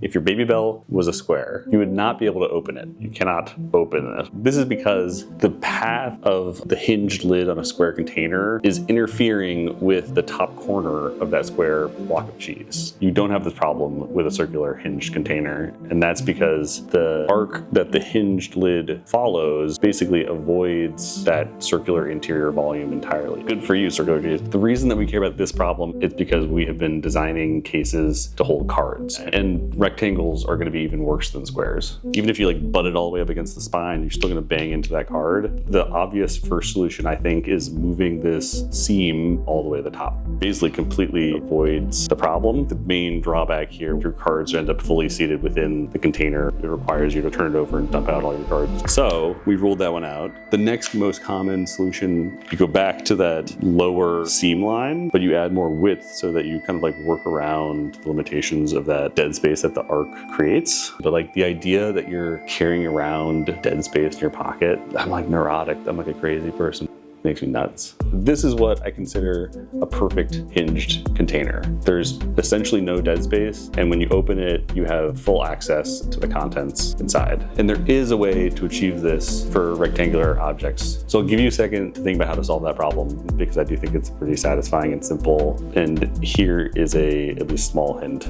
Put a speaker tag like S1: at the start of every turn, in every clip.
S1: If your baby bell was a square, you would not be able to open it. You cannot open it. This is because the path of the hinged lid on a square container is interfering with the top corner of that square block of cheese. You don't have this problem with a circular hinged container, and that's because the arc that the hinged lid follows basically avoids that circular interior volume entirely. Good for you, circular cheese. The reason that we care about this problem is because we have been designing cases to hold cards, and rectangles are going to be even worse than squares. Even if you like butt it all the way up against the spine, you're still going to bang into that card. The obvious first solution, I think, is moving this seam all the way to the top. Basically completely avoids the problem. The main drawback here, your cards end up fully seated within the container. It requires you to turn it over and dump out all your cards. So we ruled that one out. The next most common solution, you go back to that lower seam line, but you add more width so that you kind of like work around the limitations of that dead space that the arc creates. But like the idea that you're carrying around dead space in your pocket, I'm like neurotic. I'm like a crazy person. Makes me nuts. This is what I consider a perfect hinged container. There's essentially no dead space, and when you open it, you have full access to the contents inside. And there is a way to achieve this for rectangular objects. So I'll give you a second to think about how to solve that problem, because I do think it's pretty satisfying and simple. And here is a at least small hint.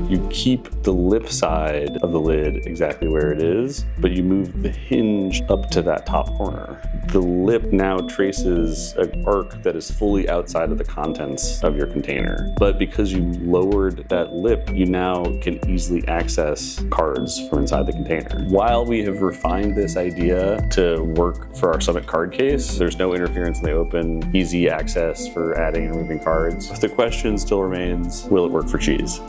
S1: You keep the lip side of the lid exactly where it is, but you move the hinge up to that top corner. The lip now traces an arc that is fully outside of the contents of your container. But because you lowered that lip, you now can easily access cards from inside the container. While we have refined this idea to work for our Summit card case, there's no interference in the open, easy access for adding and removing cards. The question still remains, will it work for cheese?